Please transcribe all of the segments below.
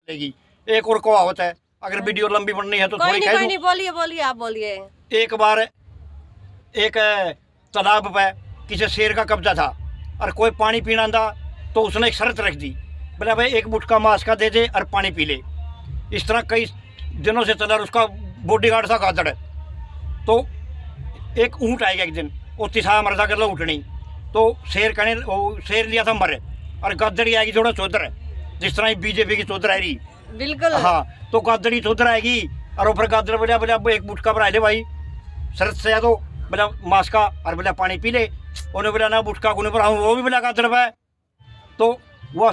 एक और कहावत है, अगर वीडियो लंबी बननी है तो थोड़ी कह दूं। बोलिए बोलिए, आप बोलिए। एक बार एक तालाब पे किसी शेर का कब्जा था और कोई पानी पीना था, तो उसने एक शर्त रख दी, बोला भाई एक मुठ्ठा मांस का दे दे और पानी पी ले। इस तरह कई दिनों से चला, उसका बॉडीगार्ड था गादड़। तो एक ऊँट आएगा एक दिन, वो तिसा मरदा कर लो उठनी, तो शेर लिया था मर, और गादड़ी आएगी थोड़ा चौधर, जिस तरह बीजेपी की चौधर है रही। बिल्कुल हाँ, तो गादड़ी चौधर आएगी और ऊपर गादड़ बोला बोला एक मुठ्ठा बना ले भाई शरत से, या तो बोला मांस का और बोला पानी पी ले। उन्हें बोला ना मुठ्ठा को नहीं पर वो भी बोला गादड़ पे। तो वो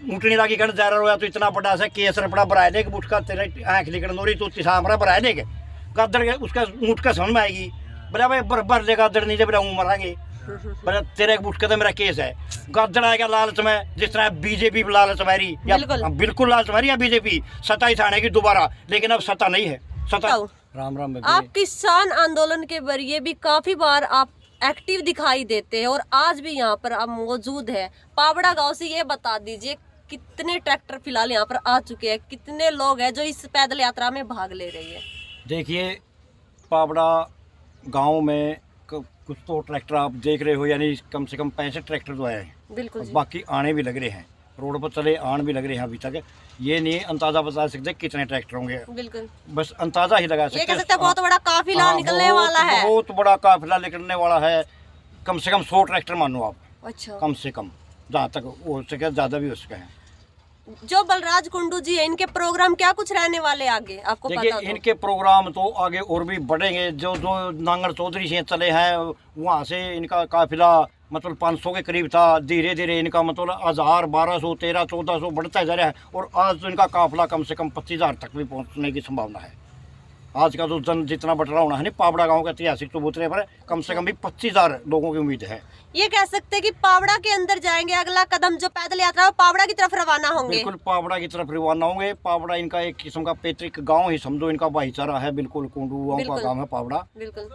ऊँटनी लागी कर जा रहा, तो इतना बड़ा सा केस रपड़ा बराए ले मुठ्ठा तेरे आँख निकल रही, तो तिसा हमारा बराए ले गादड़ के उसका ऊँट का समझ में आएगी, बोला भाई भर ले गादड़ नहीं दे, बोला मरांगे, बोला तेरे एक मुठ्ठे का मेरा केस है। गादड़ आएगा लालच में, जिस तरह बीजेपी लालच में रही, बिल्कुल लालच में रही है बीजेपी, सत्ता ही थाने की दोबारा, लेकिन अब सत्ता नहीं है। सत्ता राम राम। आप किसान आंदोलन के जरिए भी काफी बार आप एक्टिव दिखाई देते हैं और आज भी यहाँ पर आप मौजूद है। पावड़ा गांव से ये बता दीजिए कितने ट्रैक्टर फिलहाल यहाँ पर आ चुके हैं, कितने लोग हैं जो इस पैदल यात्रा में भाग ले रही है? देखिए, पावड़ा गांव में कुछ तो ट्रैक्टर आप देख रहे हो, यानी कम से कम 65 ट्रैक्टर तो आए हैं। बिल्कुल, बाकी आने भी लग रहे हैं, रोड पर चले आने भी लग रहे हैं। अभी तक ये नहीं अंदाजा बता सकते कितने ट्रैक्टर होंगे, बिल्कुल बस अंदाजा ही लगा सकते हैं। कह सकते हैं बहुत बड़ा काफिला निकलने वाला है, बहुत बड़ा काफिला निकलने वाला है। कम से कम 100 ट्रैक्टर मानो आप। अच्छा, कम से कम, जहाँ तक हो सके, ज्यादा भी हो सके है। जो बलराज कुंडू जी है, इनके प्रोग्राम क्या कुछ रहने वाले आगे आपको पता? देखिए, इनके प्रोग्राम तो आगे और भी बढ़ेंगे। जो नांगल चौधरी से चले हैं, वहाँ से इनका काफिला मतलब 500 के करीब था, धीरे धीरे इनका मतलब 1000, 1200, 1300, 1400 बढ़ता जा रहा है, और आज तो इनका काफिला कम से कम 25,000 तक भी पहुँचने की संभावना है। आज का तो जन जितना बटरा होना है नहीं, पावड़ा गांव के ऐतिहासिक चबूतरे पर कम से कम भी 25,000 लोगों की उम्मीद है। ये कह सकते हैं कि पावड़ा के अंदर जाएंगे, अगला कदम जो पैदल यात्रा है पावड़ा की तरफ रवाना होंगे। बिल्कुल पावड़ा की तरफ रवाना होंगे। पावड़ा इनका एक किस्म का पैतृक गांव ही समझो, इनका भाईचारा है। बिल्कुल कुंडू का गांव है पावड़ा। बिल्कुल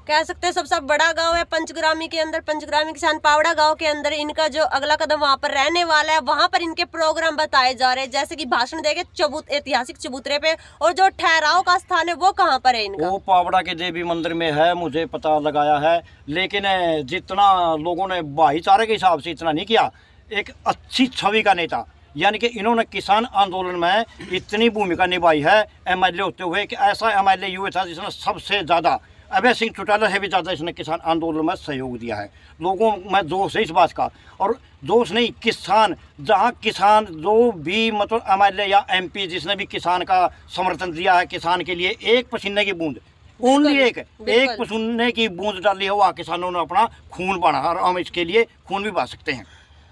कह सकते हैं सबसे बड़ा गांव है पंचग्रामी के अंदर, पंचग्रामी किसान पावड़ा गांव के अंदर। इनका जो अगला कदम वहां पर रहने वाला है, वहां पर इनके प्रोग्राम बताए जा रहे हैं, जैसे कि भाषण देंगे ऐतिहासिक चबूतरे पे, और जो ठहराव का स्थान है वो कहां पर है इनका? वो पावड़ा के देवी मंदिर में है, मुझे पता लगाया है। लेकिन जितना लोगों ने भाईचारे के हिसाब से इतना नहीं किया, एक अच्छी छवि का नेता, यानी कि इन्होंने किसान आंदोलन में इतनी भूमिका निभाई है MLA होते हुए, कि ऐसा MLA हुआ था जिसने सबसे ज़्यादा, अभय सिंह चौटाला से भी ज़्यादा इसने किसान आंदोलन में सहयोग दिया है। लोगों में दोष है इस बात का, और दोष नहीं, किसान, जहाँ किसान जो भी मतलब MLA या MP जिसने भी किसान का समर्थन दिया है, किसान के लिए एक पसीने की बूंद, ओनली एक पसीने की बूंद डाली है, वहाँ किसानों ने अपना खून बहा, और हम इसके लिए खून भी बहा सकते हैं,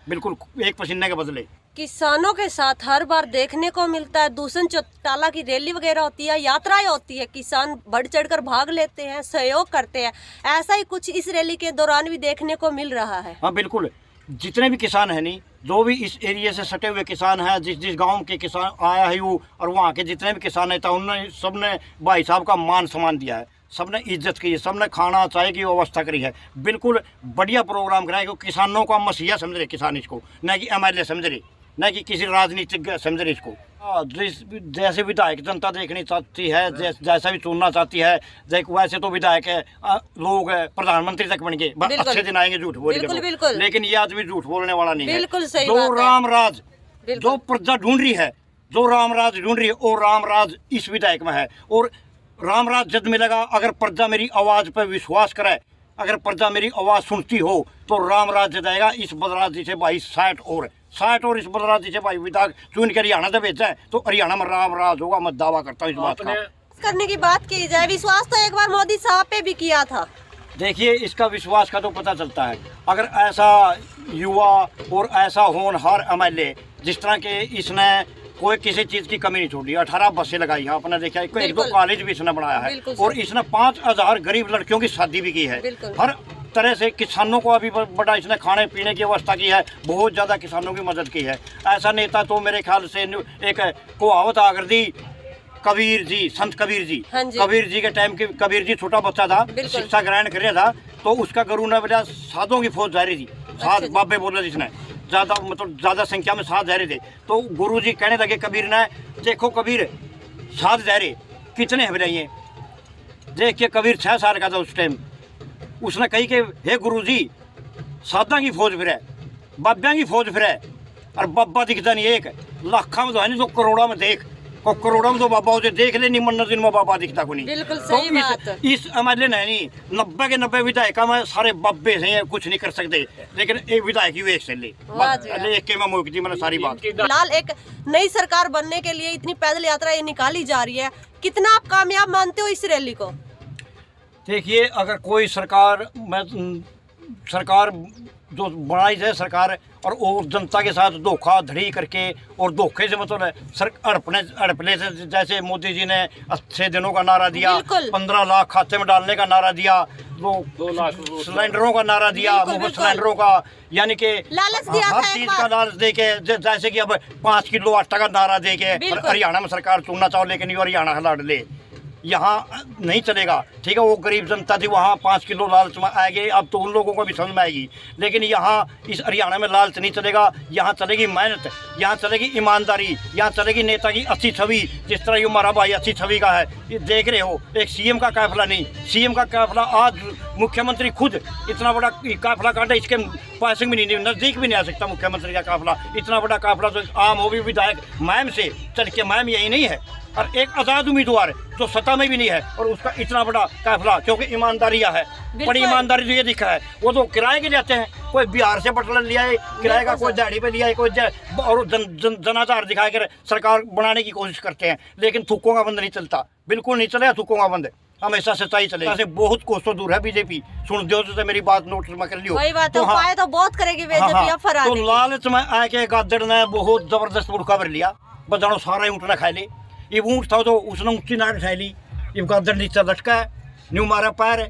बिल्कुल एक पसीने के बदले। किसानों के साथ हर बार देखने को मिलता है दूषण चौटाला की रैली वगैरह होती है, यात्राएं होती है, किसान बढ़ चढ़कर भाग लेते हैं, सहयोग करते हैं। ऐसा ही कुछ इस रैली के दौरान भी देखने को मिल रहा है। हाँ बिल्कुल, जितने भी किसान हैं, नहीं जो भी इस एरिया से सटे हुए किसान हैं, जिस गांव के किसान आया है वो, और वहाँ के जितने भी किसान नेता, उन्होंने सबने भाई साहब का मान सम्मान दिया है, सबने इज्जत की है, सबने खाना चाय की व्यवस्था करी है। बिल्कुल बढ़िया प्रोग्राम कराए, क्योंकि किसानों का मसीहा समझ रहे किसान इसको, न कि MLA समझ रहे, न कि किसी राजनीतिक समझ रहे इसको। जैसे विधायक जनता देखनी चाहती है, जैसा भी चुनना चाहती है, वैसे तो विधायक लोग प्रधानमंत्री तक बन गए, अच्छे दिन आएंगे झूठ बोल के, लेकिन ये आदमी झूठ बोलने वाला नहीं है। जो रामराज, जो प्रजा ढूंढ रही है, जो रामराज ढूंढ रही है, और रामराज इस विधायक में है। और रामराज जब मिलेगा, अगर प्रजा मेरी आवाज पर विश्वास करे, अगर प्रजा मेरी आवाज सुनती हो, तो रामराज जाएगा। इस बलराज जी से भाई 60 और इस बलराज जी से भाई विधायक चुन के हरियाणा से भेजा है, तो हरियाणा में रामराज होगा। मैं दावा करता हूँ इस बात का। करने की बात की जाए, विश्वास तो एक बार मोदी साहब पे भी किया था। देखिए, इसका विश्वास का तो पता चलता है, अगर ऐसा युवा और ऐसा होनहार MLA, जिस तरह के इसने कोई किसी चीज की कमी नहीं छोड़ी, 18 बसें लगाई है, आपने देखा, एक दो कॉलेज भी इसने बनाया है, और इसने 5000 गरीब लड़कियों की शादी भी की है। हर तरह से किसानों को अभी बड़ा इसने खाने पीने की व्यवस्था की है, बहुत ज़्यादा किसानों की मदद की है। ऐसा नेता तो मेरे ख्याल से एक कहावत आकर दी, कबीर जी, संत कबीर जी, कबीर जी के टाइम के, कबीर जी छोटा बच्चा था, शिक्षा ग्रहण कर रहा था, तो उसका गुरु ने बोला साधों की फौज जारी थी, साध बाबे बोला जिसने, ज़्यादा मतलब ज़्यादा संख्या में 7 ज़हरे थे। तो गुरु जी कहने लगे कबीर ने, देखो कबीर 7 ज़हरे कितने हैं बताइए। देख के कबीर 6 साल का था उस टाइम। उसने कही कि हे गुरु जी, सादा की फौज फिर बाब्या की फौज फिर और बाबा दिखता नहीं एक लाखा में तो है नहीं, तो करोड़ा में देख, और करोड़ों में तो बाबा उसे देख ले नहीं, मन्नत दिन में बाबा दिखता को नहीं। बिल्कुल तो सही बात। इस एमएलए ने नहीं 90 के 90 विधायक में सारे बाबे से कुछ नहीं कर सकते, लेकिन एक विधायक ही एक से ले एक के में मुक्ति मैंने सारी बात। फिलहाल एक नई सरकार बनने के लिए इतनी पैदल यात्रा ये निकाली जा रही है, कितना आप कामयाब मानते हो इस रैली को? देखिए, अगर कोई सरकार जो बनाई जाए सरकार और जनता के साथ धोखाधड़ी करके और धोखे से मतलब हड़पने से, जैसे मोदी जी ने अच्छे दिनों का नारा दिया, 15 लाख खाते में डालने का नारा दिया, वो 2 लाख सिलेंडरों का नारा दिया, मुफ्त सिलेंडरों का, यानी कि लालच दिया हर चीज का लालच दे के, जैसे कि अब 5 किलो आटा का नारा दे के हरियाणा में सरकार चुनना चाहो, लेकिन ये हरियाणा लड़ ले, यहाँ नहीं चलेगा। ठीक है, वो गरीब जनता थी वहाँ 5 किलो लालच में आएगी, अब तो उन लोगों को भी समझ में आएगी, लेकिन यहाँ इस हरियाणा में लालच नहीं चलेगा। यहाँ चलेगी मेहनत, यहाँ चलेगी ईमानदारी, यहाँ चलेगी नेता की अच्छी छवि, जिस तरह ये हमारा भाई अच्छी छवि का है। ये देख रहे हो, एक सीएम का काफिला नहीं, सीएम का काफिला आज मुख्यमंत्री खुद इतना बड़ा काफिला काटा, इसके पास भी नहीं, नज़दीक भी नहीं आ सकता मुख्यमंत्री का काफिला। इतना बड़ा काफिला तो आम हो भी विधायक मैम से चल के, मैम यही नहीं है, और एक आज़ाद उम्मीदवार जो सत्ता में भी नहीं है, और उसका इतना बड़ा काफिला, क्योंकि ईमानदारी है, बड़ी ईमानदारी तो ये दिखा है। वो तो किराए के जाते हैं, कोई बिहार से पटल लिया है किराए का, कोई दिहाड़ी पे लिया है, कोई और जनाधार दिखा कर सरकार बनाने की कोशिश करते हैं, लेकिन थूकों का बंद नहीं चलता, बिल्कुल नहीं चलेगा थूकों का बंद, हमेशा सच्चाई चलेगा। से बहुत कोसों दूर है बीजेपी, सुन दो तो मेरी बात नोट में कर लियो। वही बात है, उपाय तो बहुत करेगी बीजेपी। तो लालच में आके गादड़ ने बहुत जबरदस्त बुरखा भर लिया, बजानो सारा ऊँट ना खा ले। ये ऊँट था तो उसने ऊँची नाट उठा ली, ये गादड़ नीचा लटका है, न्यू मारा पैर,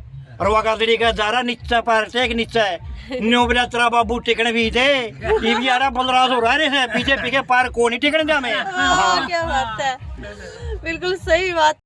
और वह गादड़ी का जा रहा नीचा पैर से एक नीचा है, न्यू बिला तेरा बाबू टिकने भी थे, ये भी आ रहा बलराज हो रहा है बीजेपी के पैर को नहीं टिकने जा में। क्या बात है, बिल्कुल सही बात।